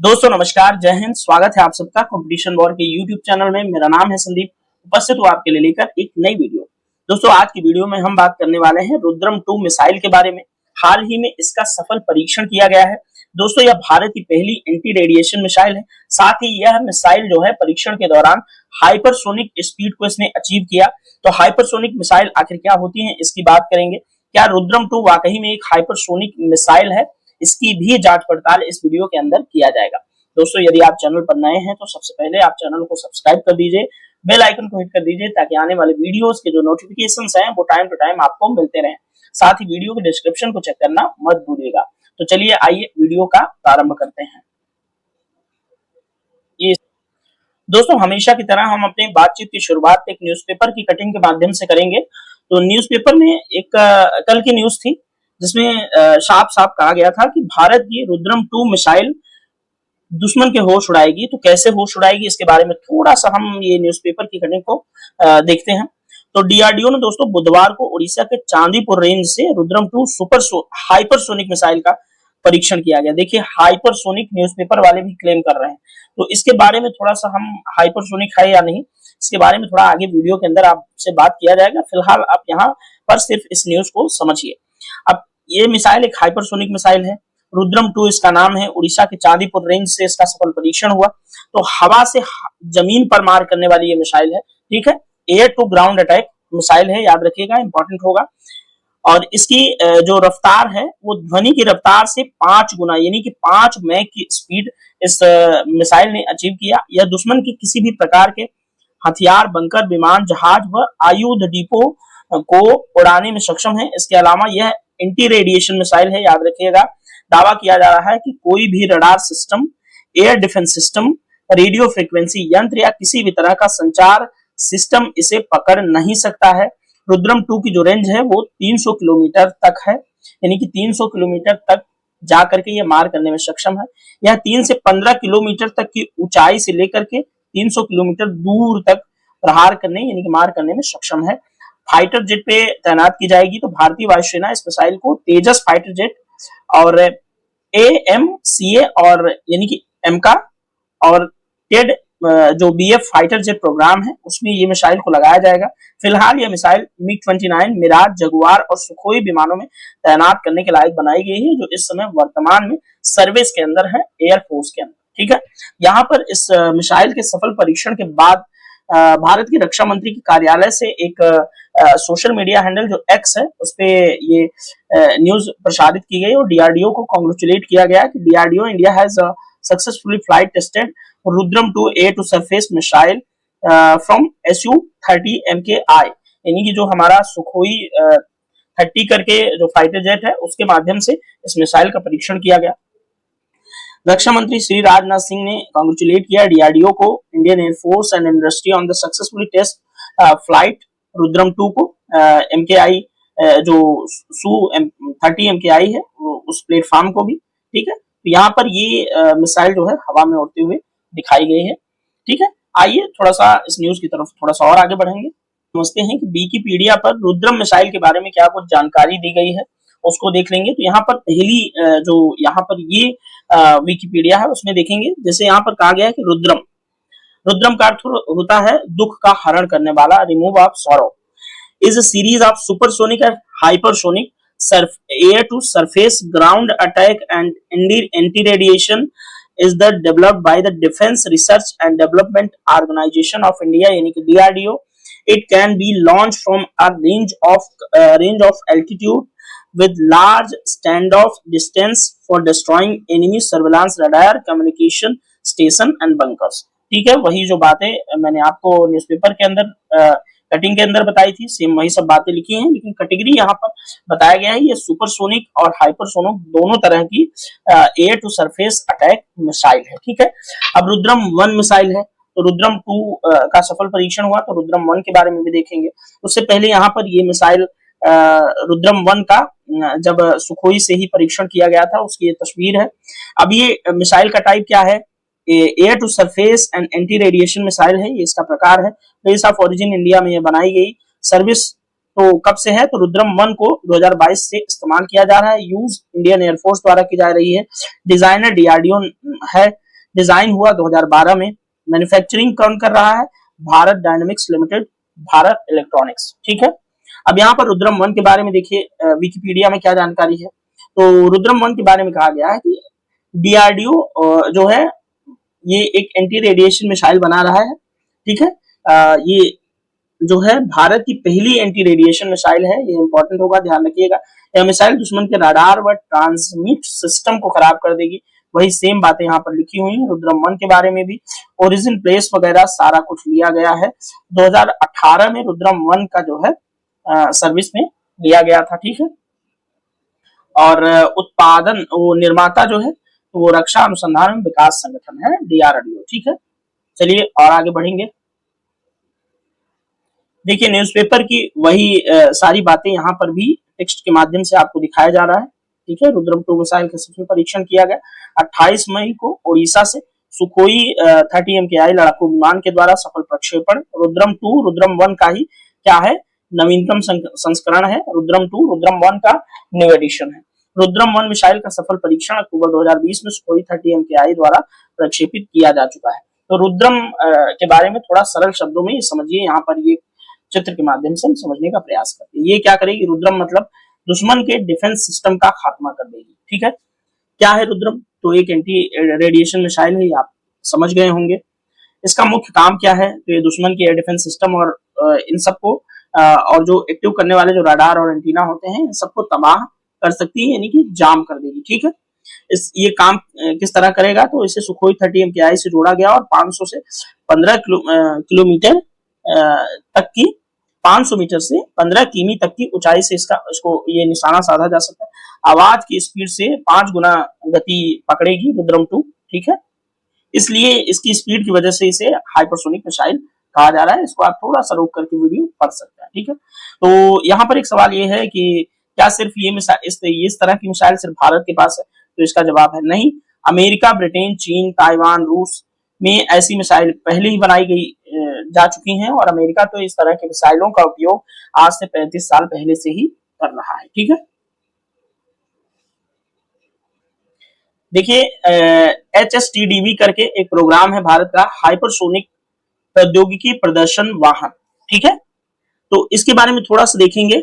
दोस्तों नमस्कार, जय हिंद। स्वागत है आप सबका कंपटीशन वॉर के यूट्यूब चैनल में। मेरा नाम है संदीप, उपस्थित हूँ आपके लिए लेकर एक नई वीडियो। दोस्तों आज की वीडियो में हम बात करने वाले हैं रुद्रम 2 मिसाइल के बारे में। हाल ही में इसका सफल परीक्षण किया गया है। दोस्तों यह भारत की पहली एंटी रेडिएशन मिसाइल है। साथ ही यह मिसाइल जो है परीक्षण के दौरान हाइपरसोनिक स्पीड को इसने अचीव किया। तो हाइपरसोनिक मिसाइल आखिर क्या होती है, इसकी बात करेंगे। क्या रुद्रम 2 वाकई में एक हाइपरसोनिक मिसाइल है, इसकी भी जांच पड़ताल इस वीडियो के अंदर किया जाएगा। दोस्तों यदि आप चैनल पर नए हैं तो सबसे पहले आप चैनल को सब्सक्राइब कर दीजिए, बेल आइकन को हिट कर दीजिए ताकि आने वाले वीडियोस के जो नोटिफिकेशंस हैं वो टाइम टू टाइम आपको मिलते रहें। साथ ही वीडियो के डिस्क्रिप्शन को चेक करना मत भूलिएगा। तो चलिए आइए वीडियो का प्रारंभ करते हैं। ये दोस्तों हमेशा की तरह हम अपनी बातचीत की शुरुआत एक न्यूज़पेपर की कटिंग के माध्यम से करेंगे। तो न्यूज़पेपर में एक कल की न्यूज थी जिसमें साफ साफ कहा गया था कि भारत की रुद्रम 2 मिसाइल दुश्मन के होश उड़ाएगी। तो कैसे होश उड़ाएगी इसके बारे में थोड़ा सा हम ये न्यूज़पेपर की कटिंग को देखते हैं। तो डीआरडीओ ने दोस्तों बुधवार को उड़ीसा के चांदीपुर रेंज से रुद्रम 2 हाइपरसोनिक मिसाइल का परीक्षण किया गया। देखिए हाइपरसोनिक न्यूज़पेपर वाले भी क्लेम कर रहे हैं, तो इसके बारे में थोड़ा सा हम हाइपरसोनिक है या नहीं इसके बारे में थोड़ा आगे वीडियो के अंदर आपसे बात किया जाएगा। फिलहाल आप यहाँ पर सिर्फ इस न्यूज को समझिए। अब ये मिसाइल एक हाइपरसोनिक मिसाइल है, रुद्रम 2 इसका नाम है। उड़ीसा के चांदीपुर रेंज से इसका सफल परीक्षण हुआ। तो हवा से जमीन पर मार करने वाली ये मिसाइल है, ठीक है। Air to ground attack missile है, याद रखिएगा, इंपॉर्टेंट होगा। और इसकी जो रफ्तार है वो ध्वनि की रफ्तार से 5 गुना यानी कि 5 मैक की स्पीड इस मिसाइल ने अचीव किया। यह दुश्मन की किसी भी प्रकार के हथियार, बंकर, विमान, जहाज व आयुध डिपो को उड़ाने में सक्षम है। इसके अलावा यह एंटी रेडिएशन मिसाइल है, याद रखिएगा। दावा किया जा रहा है कि कोई भी radar system, air defence system, radio frequency यंत्र या किसी भी तरह का संचार सिस्टम इसे पकड़ नहीं सकता है। रुद्रम 2 की जो रेंज है वो 300 किलोमीटर तक है, यानी कि 300 किलोमीटर तक जा करके ये मार करने में सक्षम है। यह 3 से 15 किलोमीटर तक की ऊंचाई से लेकर के 300 किलोमीटर दूर तक प्रहार करने यानी कि मार करने में सक्षम है। फाइटर जेट पे तैनात की जाएगी। तो भारतीय वायुसेना इस मिसाइल को तेजस फाइटर जेट और AMCA और यानी कि एमका और टेड जो BF फाइटर जेट प्रोग्राम है उसमें ये मिसाइल को लगाया जाएगा। फिलहाल ये मिसाइल MiG-29, मिराज, जगुआर और सुखोई विमानों में तैनात करने के लायक बनाई गई है, जो इस समय वर्तमान में सर्विस के अंदर है, एयरफोर्स के अंदर, ठीक है। यहाँ पर इस मिसाइल के सफल परीक्षण के बाद भारत की रक्षा मंत्री के कार्यालय से एक सोशल मीडिया हैंडल जो एक्स है उस पे ये न्यूज प्रसारित की गई और डीआरडीओ को कांग्रेचुलेट किया गया कि DRDO India has successfully flight tested Rudram 2 air to surface missile from Su-30 MKI, यानी कि जो हमारा सुखोई 30 करके जो फाइटर जेट है उसके माध्यम से इस मिसाइल का परीक्षण किया गया। रक्षा मंत्री श्री राजनाथ सिंह ने कांग्रेचुलेट किया डीआरडीओ को, Indian air force and industry on the successfully test flight Rudram 2 को। MKI जो Su-30 MKI है उस प्लेटफॉर्म को भी, ठीक है। तो यहाँ पर ये मिसाइल जो है हवा में उड़ते हुए दिखाई गई है, ठीक है। आइए थोड़ा सा इस न्यूज की तरफ थोड़ा सा और आगे बढ़ेंगे। समझते हैं कि विकिपीडिया पर रुद्रम मिसाइल के बारे में क्या कुछ जानकारी दी गई है, उसको देख लेंगे। तो यहाँ पर पहली जो यहाँ पर ये विकिपीडिया है उसमें देखेंगे, जैसे यहाँ पर कहा गया है कि रुद्रम का अर्थ होता है दुख का हरण करने वाला, remove of sorrow, is a series of supersonic and hypersonic air to surface ground attack and anti radiation is the developed by the Defense Research and Development Organization of India, यानी कि DRDO. It can be launched from a range of altitude with large standoff distance for destroying enemy surveillance radar, communication station and bunkers. ठीक है, वही जो बातें मैंने आपको newspaper के अंदर कटिंग के अंदर बताई थी, सेम वही सब बातें लिखी हैं, लेकिन कैटेगरी यहाँ पर बताया गया है ये सुपरसोनिक और हाइपरसोनिक दोनों तरह की air to surface attack missile है, ठीक है। अब रुद्रम 1 मिसाइल है, तो रुद्रम 2 का सफल परीक्षण हुआ, तो रुद्रम 1 के बारे में भी देखेंगे। उससे पहले यहाँ पर ये मिसाइल रुद्रम 1 का जब सुखोई से ही परीक्षण किया गया था उसकी ये तस्वीर है। अब ये मिसाइल का टाइप क्या है, air to surface and anti radiation missile है, ये इसका प्रकार है। प्लेस ऑफ ओरिजिन इंडिया में ये बनाई गई। सर्विस तो कब से है, तो रुद्रम 1 को 2022 से इस्तेमाल किया जा रहा है। यूज इंडियन एयरफोर्स द्वारा की जा रही है। डिजाइनर डीआरडीओ है। डिजाइन हुआ 2012 में। मैन्युफैक्चरिंग कौन कर रहा है? Bharat dynamics limited, Bharat electronics, ठीक है। अब यहाँ पर रुद्रम 1 के बारे में देखिए विकिपीडिया में क्या जानकारी है। तो रुद्रम 1 के बारे में कहा गया है कि डीआरडीओ जो है ये एक एंटी रेडिएशन मिसाइल बना रहा है, ठीक है। ये जो है भारत की पहली एंटी रेडिएशन मिसाइल है, ये इंपॉर्टेंट होगा, ध्यान रखिएगा। यह मिसाइल दुश्मन के रडार व ट्रांसमिट सिस्टम को खराब कर देगी। वही सेम बातें यहाँ पर लिखी हुई हैं रुद्रम 1 के बारे में भी। ओरिजिन प्लेस वगैरह सारा कुछ लिया गया है। 2018 में रुद्रम 1 का जो है सर्विस में लिया गया था, ठीक है। और उत्पादन वो निर्माता जो है तो वो रक्षा अनुसंधान एवं विकास संगठन है, डीआरडीओ, ठीक है। चलिए और आगे बढ़ेंगे। देखिए न्यूज़पेपर की वही सारी बातें यहाँ पर भी टेक्स्ट के माध्यम से आपको दिखाया जा रहा है, ठीक है। रुद्रम 2 मिसाइल का सफल परीक्षण किया गया 28 मई को ओडिशा से सुखोई 30 MKI लड़ाकू विमान के द्वारा सफल प्रक्षेपण। रुद्रम 2 रुद्रम 1 का ही क्या है, नवीनतम संस्करण है। रुद्रम 2 रुद्रम 1 का न्यू एडिशन है। रुद्रम 1 मिसाइल का सफल परीक्षण अक्टूबर 2020 में सुखोई 30 MKI द्वारा प्रक्षेपित किया जा चुका है। तो रुद्रम के बारे में थोड़ा सरल शब्दों में समझिए, यहाँ पर ये चित्र के माध्यम से हम समझने का प्रयास करते हैं। ये क्या करेगी, रुद्रम मतलब दुश्मन के डिफेंस सिस्टम का खात्मा कर देगी, ठीक है। क्या है रुद्रम? तो एक एंटी रेडिएशन मिसाइल है, ये आप समझ गए होंगे। इसका मुख्य काम क्या है? तो ये दुश्मन के एयर डिफेंस सिस्टम और इन सबको और जो एक्टिव करने वाले जो रडार और एंटीना होते हैं इन सबको तबाह कर सकती है, यानी कि जाम कर देगी, ठीक है। ये काम किस तरह करेगा? तो इसे सुखोई 30 MKI से जोड़ा गया और 500 से 15 किलोमीटर तक की 500 मीटर से 15 किमी तक की ऊंचाई से इसको ये निशाना साधा जा सकता है। आवाज की स्पीड से 5 गुना गति पकड़ेगी रुद्रम 2, ठीक है। इसलिए इसकी स्पीड की वजह से इसे हाइपरसोनिक मिसाइल कहा जा रहा है। इसको आप थोड़ा सा रोक करके वीडियो पढ़ सकते हैं, ठीक है। तो यहाँ पर एक सवाल ये है कि क्या सिर्फ ये मिसाइल इस तरह की मिसाइल सिर्फ भारत के पास है? तो इसका जवाब है नहीं। अमेरिका, ब्रिटेन, चीन, ताइवान, रूस में ऐसी मिसाइल पहले ही बनाई गई जा चुकी हैं और अमेरिका तो इस तरह के मिसाइलों का उपयोग आज से 35 साल पहले से ही कर रहा है, ठीक है। देखिए HSTDV करके एक प्रोग्राम है भारत का, हाइपरसोनिक प्रौद्योगिकी प्रदर्शन वाहन, ठीक है। तो इसके बारे में थोड़ा सा देखेंगे।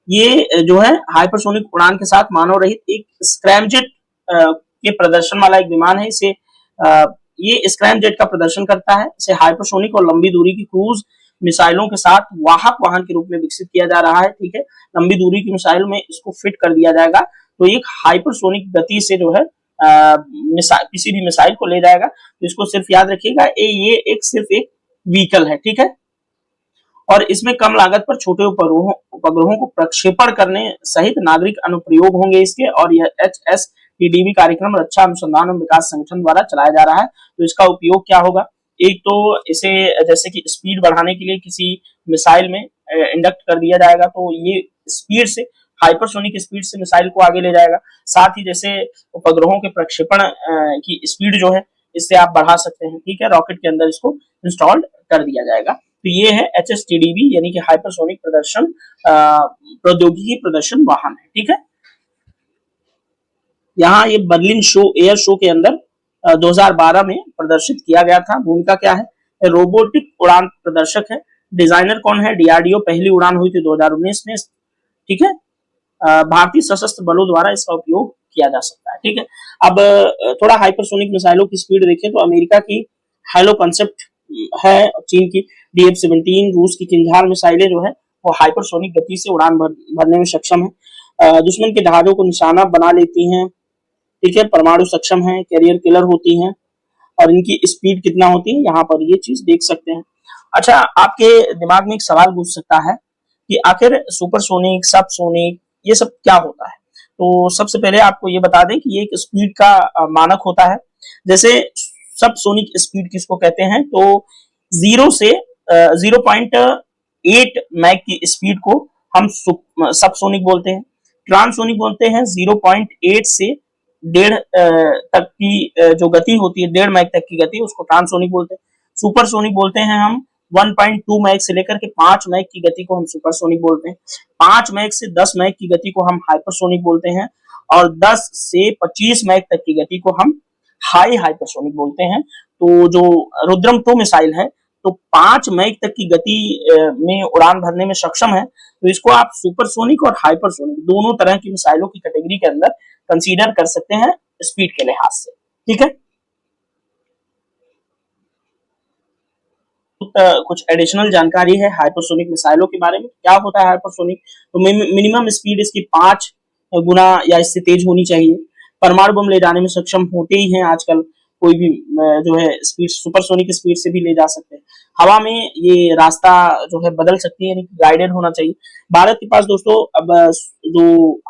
ये जो है हाइपरसोनिक उड़ान के साथ मानव रहित एक स्क्रैमजेट के प्रदर्शन वाला एक विमान है। इसे ये स्क्रैमजेट का प्रदर्शन करता है। इसे हाइपरसोनिक और लंबी दूरी की क्रूज मिसाइलों के साथ वाहक वाहन के रूप में विकसित किया जा रहा है, ठीक है। लंबी दूरी की मिसाइल में इसको फिट कर दिया जाएगा तो एक हाइपरसोनिक गति से जो है किसी भी मिसाइल को ले जाएगा। तो इसको सिर्फ याद रखिएगा, ये एक सिर्फ एक व्हीकल है, ठीक है। और इसमें कम लागत पर छोटे उपग्रहों को प्रक्षेपण करने सहित नागरिक अनुप्रयोग होंगे इसके। और यह HSTDV कार्यक्रम रक्षा अनुसंधान एवं विकास संगठन द्वारा चलाया जा रहा है। तो इसका उपयोग क्या होगा? एक तो इसे जैसे कि स्पीड बढ़ाने के लिए किसी मिसाइल में इंडक्ट कर दिया जाएगा तो ये स्पीड से हाइपरसोनिक स्पीड से मिसाइल को आगे ले जाएगा। साथ ही जैसे उपग्रहों के प्रक्षेपण की स्पीड जो है इससे आप बढ़ा सकते हैं, ठीक है। रॉकेट के अंदर इसको इंस्टॉल कर दिया जाएगा। तो ये है HSTDV यानी कि हाइपरसोनिक प्रदर्शन प्रौद्योगिकी प्रदर्शन वाहन है, ठीक है। यहाँ ये बर्लिन एयर शो के अंदर 2012 में प्रदर्शित किया गया था। भूमिका क्या है? रोबोटिक उड़ान प्रदर्शक है। डिजाइनर कौन है? डीआरडीओ। पहली उड़ान हुई थी 2019 में, ठीक है। भारतीय सशस्त्र बलों द्वारा इसका उपयोग किया जा सकता है, ठीक है। अब थोड़ा हाइपरसोनिक मिसाइलों की स्पीड देखें तो अमेरिका की हेलो कंसेप्ट है, चीन की DF-17, रूस की किंझार मिसाइलें जो है वो हाइपरसोनिक गति से उड़ान भरने में सक्षम है। दुश्मन के जहाजों को निशाना बना लेती हैं, ठीक है। परमाणु सक्षम है, कैरियर किलर होती हैं और इनकी स्पीड कितना होती है यहाँ पर ये चीज देख सकते हैं। अच्छा, आपके दिमाग में एक सवाल पूछ सकता है कि आखिर सुपरसोनिक, सबसोनिक ये सब क्या होता है? तो सबसे पहले आपको ये बता दें कि ये एक स्पीड का मानक होता है। जैसे सबसोनिक स्पीड किसको कहते हैं? तो 0 से 0.8 मैक की स्पीड को हम सबसोनिक बोलते हैं। ट्रांससोनिक बोलते हैं 0.8 से 1.5 तक की जो गति होती है, 1.5 मैक तक की गति, उसको ट्रांससोनिक बोलते हैं। सुपरसोनिक बोलते हैं हम 1.2 मैक से लेकर के 5 मैक की गति को हम सुपरसोनिक बोलते हैं। 5 मैक से 10 मैक की गति को हम हाइपरसोनिक बोलते हैं और 10 से 25 मैक तक की गति को हम हाई हाइपरसोनिक बोलते हैं। तो जो रुद्रम 2 मिसाइल है तो 5 मैक तक की गति में उड़ान भरने में सक्षम है। तो इसको आप सुपरसोनिक और हाइपरसोनिक दोनों तरह की मिसाइलों की कैटेगरी के अंदर कंसीडर कर सकते हैं स्पीड के लिहाज से। ठीक है, कुछ एडिशनल जानकारी है हाइपरसोनिक मिसाइलों के बारे में। क्या होता है हाइपरसोनिक? तो मिनिमम स्पीड इसकी 5 गुना या इससे तेज होनी चाहिए। परमाणु बम ले जाने में सक्षम होते ही हैं आजकल। कोई भी जो है स्पीड सुपरसोनिक स्पीड से भी ले जा सकते हैं। हवा में ये रास्ता जो है बदल सकती है, यानी गाइडेड होना चाहिए। भारत के पास दोस्तों अब जो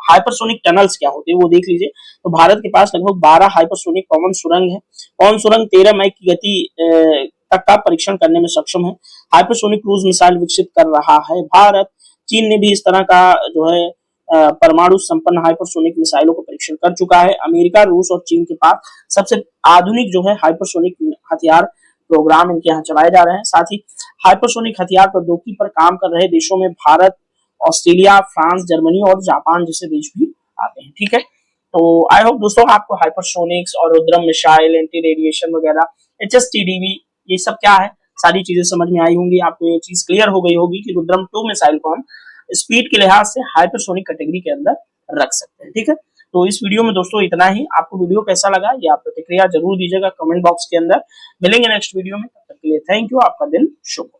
हाइपरसोनिक टनल्स क्या होते हैं वो देख लीजिए। तो भारत के पास लगभग 12 हाइपरसोनिक पवन सुरंग है। पवन सुरंग 13 मैक की गति तक का परीक्षण करने में सक्षम है। हाइपरसोनिक क्रूज मिसाइल विकसित कर रहा है भारत। चीन ने भी इस तरह का जो है परमाणु संपन्न हाइपरसोनिक मिसाइलों का परीक्षण कर चुका है। अमेरिका, रूस और चीन के पास सबसे आधुनिक जो है हाइपरसोनिक हथियार प्रोग्राम इनके यहाँ चलाए जा रहे हैं। साथ ही हाइपरसोनिक हथियार प्रौद्योगिकी पर काम कर रहे देशों में भारत, ऑस्ट्रेलिया, फ्रांस, जर्मनी और जापान जैसे देश भी आते हैं। ठीक है, तो आई होप दोस्तों आपको हाइपरसोनिक्स और रुद्रम मिसाइल, एंटी रेडिएशन वगैरह, HSTDV ये सब क्या है सारी चीजें समझ में आई होंगी। आपको ये चीज क्लियर हो गई होगी कि रुद्रम 2 मिसाइल को हम स्पीड के लिहाज से हाइपरसोनिक कैटेगरी के अंदर रख सकते हैं। ठीक है, तो इस वीडियो में दोस्तों इतना ही। आपको वीडियो कैसा लगा ये आप प्रतिक्रिया जरूर दीजिएगा कमेंट बॉक्स के अंदर। मिलेंगे नेक्स्ट वीडियो में, तब तक के लिए थैंक यू। आपका दिन शुभ हो।